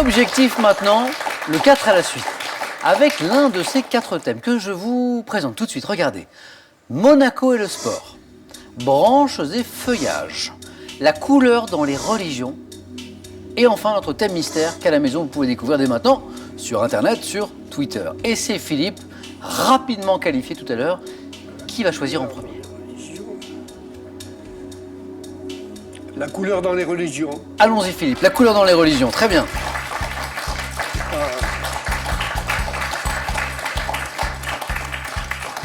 Objectif maintenant, le 4 à la suite. Avec l'un de ces 4 thèmes que je vous présente tout de suite. Regardez. Monaco et le sport. Branches et feuillages. La couleur dans les religions. Et enfin, notre thème mystère qu'à la maison, vous pouvez découvrir dès maintenant sur Internet, sur Twitter. Et c'est Philippe, rapidement qualifié tout à l'heure, qui va choisir en premier. La couleur dans les religions. Allons-y Philippe, la couleur dans les religions, très bien.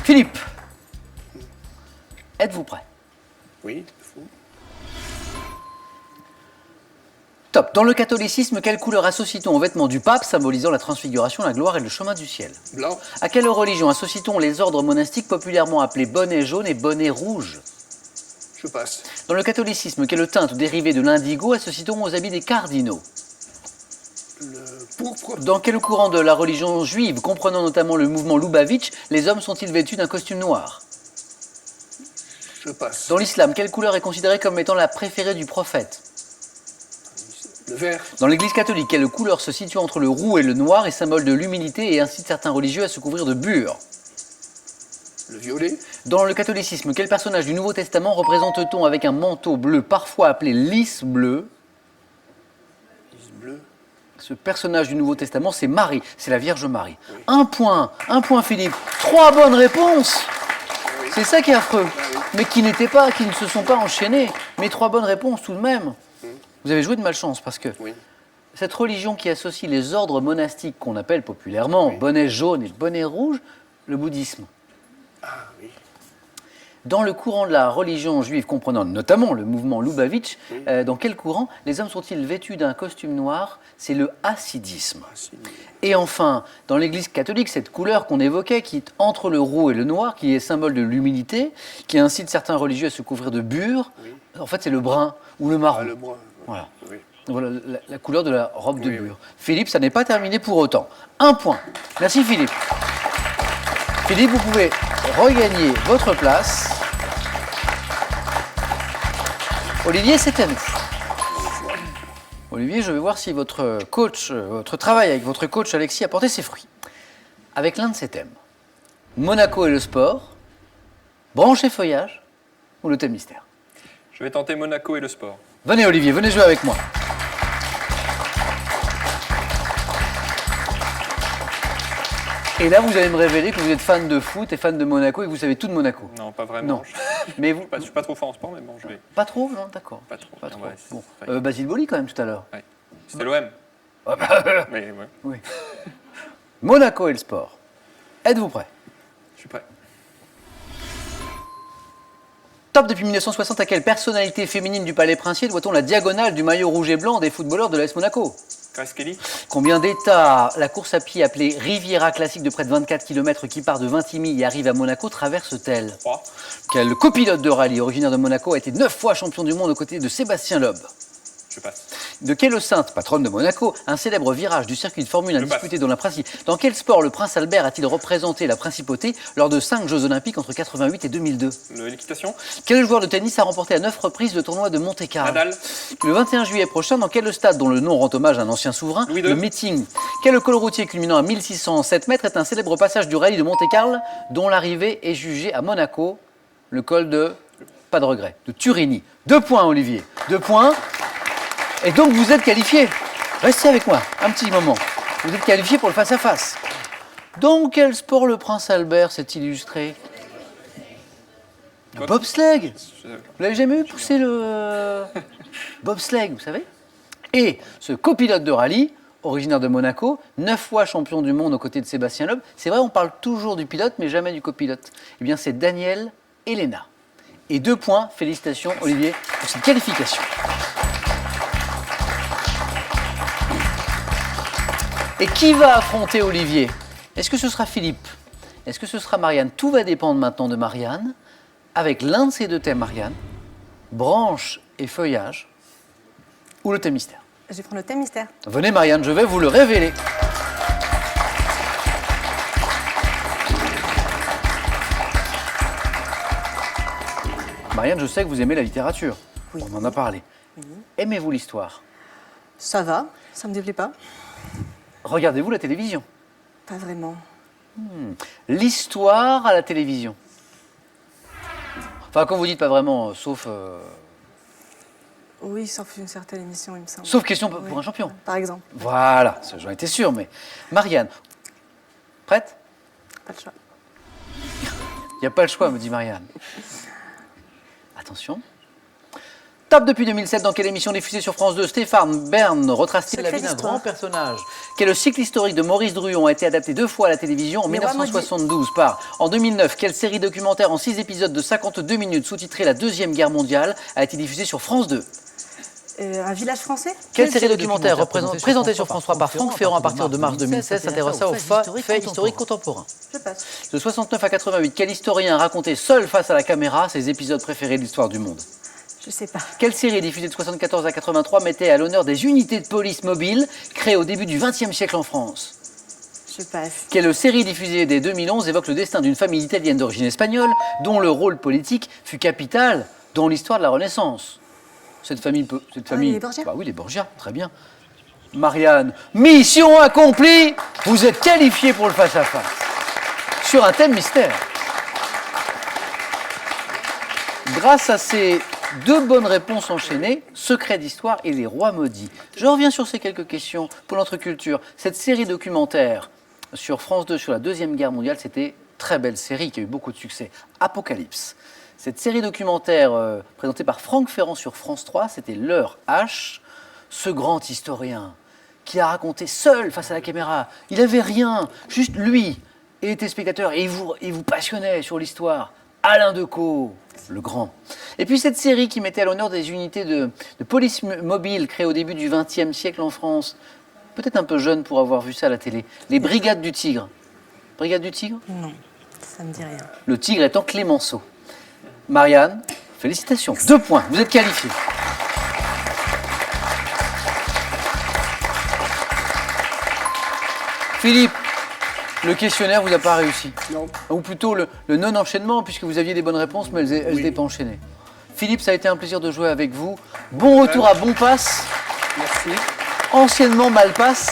Philippe, êtes-vous prêt? Oui. Top. Dans le catholicisme, quelle couleur associe-t-on aux vêtements du pape, symbolisant la transfiguration, la gloire et le chemin du ciel? Blanc. À quelle religion associe-t-on les ordres monastiques populairement appelés bonnet jaune et bonnet rouge? Je passe. Dans le catholicisme, quelle teinte ou dérivée de l'indigo associe-t-on aux habits des cardinaux? Le pourpre. Dans quel courant de la religion juive, comprenant notamment le mouvement Loubavitch, les hommes sont-ils vêtus d'un costume noir? Je passe. Dans l'islam, quelle couleur est considérée comme étant la préférée du prophète? Le vert. Dans l'église catholique, quelle couleur se situe entre le roux et le noir est symbole de l'humilité et incite certains religieux à se couvrir de bure? Le violet. Dans le catholicisme, quel personnage du Nouveau Testament représente-t-on avec un manteau bleu, parfois appelé lys bleu? Lys bleu. Ce personnage du Nouveau Testament, c'est Marie, c'est la Vierge Marie. Oui. Un point Philippe. 3 bonnes réponses. Oui. C'est ça qui est affreux. Oui. Mais qui ne se sont pas enchaînés. Mais 3 bonnes réponses tout de même. Vous avez joué de malchance parce que cette religion qui associe les ordres monastiques qu'on appelle populairement bonnet jaune et bonnet rouge, le bouddhisme. Ah oui. Dans le courant de la religion juive comprenant notamment le mouvement Loubavitch, dans quel courant les hommes sont-ils vêtus d'un costume noir? C'est le hassidisme. Et enfin, dans l'église catholique, cette couleur qu'on évoquait, qui est entre le roux et le noir, qui est symbole de l'humilité, qui incite certains religieux à se couvrir de bure, en fait c'est le brun ou le marron. Ah, le brun. Voilà. Oui. Voilà la couleur de la robe de bure. Philippe, ça n'est pas terminé pour autant. 1 point. Merci Philippe. Philippe, vous pouvez regagner votre place. Olivier, c'est à nous. Olivier, je vais voir si votre travail avec votre coach Alexis a porté ses fruits. Avec l'un de ces thèmes. Monaco et le sport, branche et feuillage ou le thème mystère? Je vais tenter Monaco et le sport. Venez Olivier, venez jouer avec moi. Et là, vous allez me révéler que vous êtes fan de foot et fan de Monaco et que vous savez tout de Monaco. Non, pas vraiment. Non. Mais vous... Je suis pas trop fort en sport, mais bon, je vais. Pas trop, non, d'accord. Pas trop. Pas trop. Ouais, Bon. Basile Boli quand même tout à l'heure. Ouais. C'était l'OM. Mais ouais. Oui. Monaco et le sport. Êtes-vous prêts? Je suis prêt. Top depuis 1960, à quelle personnalité féminine du palais princier doit-on la diagonale du maillot rouge et blanc des footballeurs de l'AS Monaco? Grace Kelly. Combien d'états la course à pied appelée Riviera classique de près de 24 km qui part de Vintimille et arrive à Monaco traverse-t-elle? 3. Quel copilote de rallye originaire de Monaco a été 9 fois champion du monde aux côtés de Sébastien Loeb? Je passe. De quelle sainte, patronne de Monaco, un célèbre virage du circuit de Formule 1 disputé dans la principauté? Dans quel sport le prince Albert a-t-il représenté la principauté lors de 5 Jeux Olympiques entre 88 et 2002? L'équitation. Quel joueur de tennis a remporté à 9 reprises le tournoi de Monte-Carlo? Nadal. Le 21 juillet prochain, dans quel stade dont le nom rend hommage à un ancien souverain, Louis II. le Meeting? Quel col routier culminant à 1607 mètres est un célèbre passage du rallye de Monte-Carlo dont l'arrivée est jugée à Monaco? Le col de... pas de regret, de Turini. 2 points, Olivier. 2 points. Et donc, vous êtes qualifié. Restez avec moi un petit moment. Vous êtes qualifié pour le face-à-face. Dans quel sport le prince Albert s'est illustré? Le bobsleigh. Vous l'avez jamais vu pousser le bobsleigh, vous savez? Et ce copilote de rallye, originaire de Monaco, 9 fois champion du monde aux côtés de Sébastien Loeb. C'est vrai, on parle toujours du pilote, mais jamais du copilote. Eh bien, c'est Daniel Elena. Et 2 points, félicitations Olivier pour cette qualification. Et qui va affronter Olivier? Est-ce que ce sera Philippe? Est-ce que ce sera Marianne? Tout va dépendre maintenant de Marianne, avec l'un de ces 2 thèmes, Marianne, branche et feuillage, ou le thème mystère. Je vais prendre le thème mystère. Venez Marianne, je vais vous le révéler. Marianne, je sais que vous aimez la littérature. Oui. On en a parlé. Oui. Aimez-vous l'histoire? Ça va. Ça me déplaît pas. Regardez-vous la télévision? Pas vraiment. L'histoire à la télévision? Enfin, quand vous dites pas vraiment, sauf... Oui, sauf une certaine émission, il me semble. Sauf question pour Oui. un champion. Par exemple. Voilà, ça, j'en étais sûr, mais... Marianne, prête? Pas le choix. Il n'y a pas le choix, me dit Marianne. Attention. Top depuis 2007, dans quelle émission diffusée sur France 2 Stéphane Bern retrace-t-il la Secret vie d'un d'histoire. grand personnage? Quel cycle historique de Maurice Druon a été adapté 2 fois à la télévision en Les Rois 1972 par... En 2009, quelle série documentaire en 6 épisodes de 52 minutes sous-titrée La Deuxième Guerre mondiale a été diffusée sur France 2? Un village français? Quelle série documentaire présentée sur France 3 par Franck Ferrand à partir de mars 2016 s'intéresse aux faits historiques contemporains? Je passe. De 69 à 88, quel historien a raconté seul face à la caméra ses épisodes préférés de l'histoire du monde? Je sais pas. Quelle série diffusée de 74 à 83 mettait à l'honneur des unités de police mobiles créées au début du XXe siècle en France? Je passe. Quelle série diffusée dès 2011 évoque le destin d'une famille italienne d'origine espagnole dont le rôle politique fut capital dans l'histoire de la Renaissance? Cette famille... les Borgia. Bah oui, les Borgia, très bien. Marianne, mission accomplie. Vous êtes qualifiée pour le face-à-face. Sur un thème mystère. Grâce à ces 2 bonnes réponses enchaînées, Secret d'histoire et les rois maudits. Je reviens sur ces quelques questions pour notre culture. Cette série documentaire sur France 2 sur la Deuxième Guerre mondiale, c'était une très belle série qui a eu beaucoup de succès. Apocalypse. Cette série documentaire présentée par Franck Ferrand sur France 3, c'était L'Heure H, ce grand historien qui a raconté seul face à la caméra. Il n'avait rien, juste lui et les téléspectateurs, et il vous passionnait sur l'histoire. Alain Decaux, le grand. Et puis cette série qui mettait à l'honneur des unités de police mobile créées au début du XXe siècle en France. Peut-être un peu jeune pour avoir vu ça à la télé. Les Brigades du Tigre. Brigades du Tigre? Non, ça me dit rien. Le tigre étant Clémenceau. Marianne, félicitations. 2 points, vous êtes qualifiée. Philippe, le questionnaire vous a pas réussi. Non. Ou plutôt le non-enchaînement, puisque vous aviez des bonnes réponses, mais elles n'étaient pas enchaînées. Philippe, ça a été un plaisir de jouer avec vous. Bon retour à Bon Passe, Merci. anciennement Malpasse,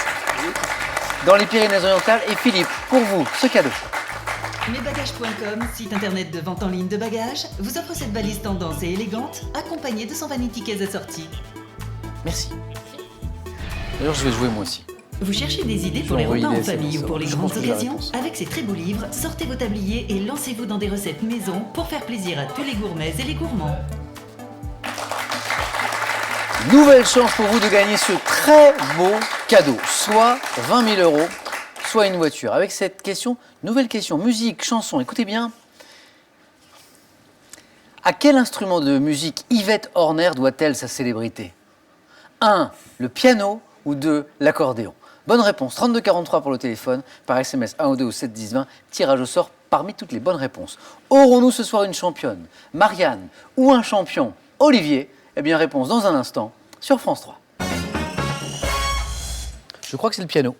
dans les Pyrénées-Orientales. Et Philippe, pour vous, ce cadeau. Mesbagages.com, site internet de vente en ligne de bagages, vous offre cette valise tendance et élégante, accompagnée de 100 vanity cases assorties. Merci. D'ailleurs, je vais jouer moi aussi. Vous cherchez des idées Je pour vais les repas envoyer en des famille SMS, ou pour les je grandes pense que j'ai la occasions? réponse. Avec ces très beaux livres, sortez vos tabliers et lancez-vous dans des recettes maison pour faire plaisir à tous les gourmets et les gourmands. Nouvelle chance pour vous de gagner ce très beau cadeau, soit 20 000 €, soit une voiture. Avec cette question, nouvelle question, musique, chanson, écoutez bien. À quel instrument de musique Yvette Horner doit-elle sa célébrité? 1. Le piano ou 2. L'accordéon? Bonne réponse, 3243 pour le téléphone, par SMS 1 ou 2 ou 7 10 20, tirage au sort parmi toutes les bonnes réponses. Aurons-nous ce soir une championne, Marianne, ou un champion, Olivier? Eh bien, réponse dans un instant sur France 3. Je crois que c'est le piano.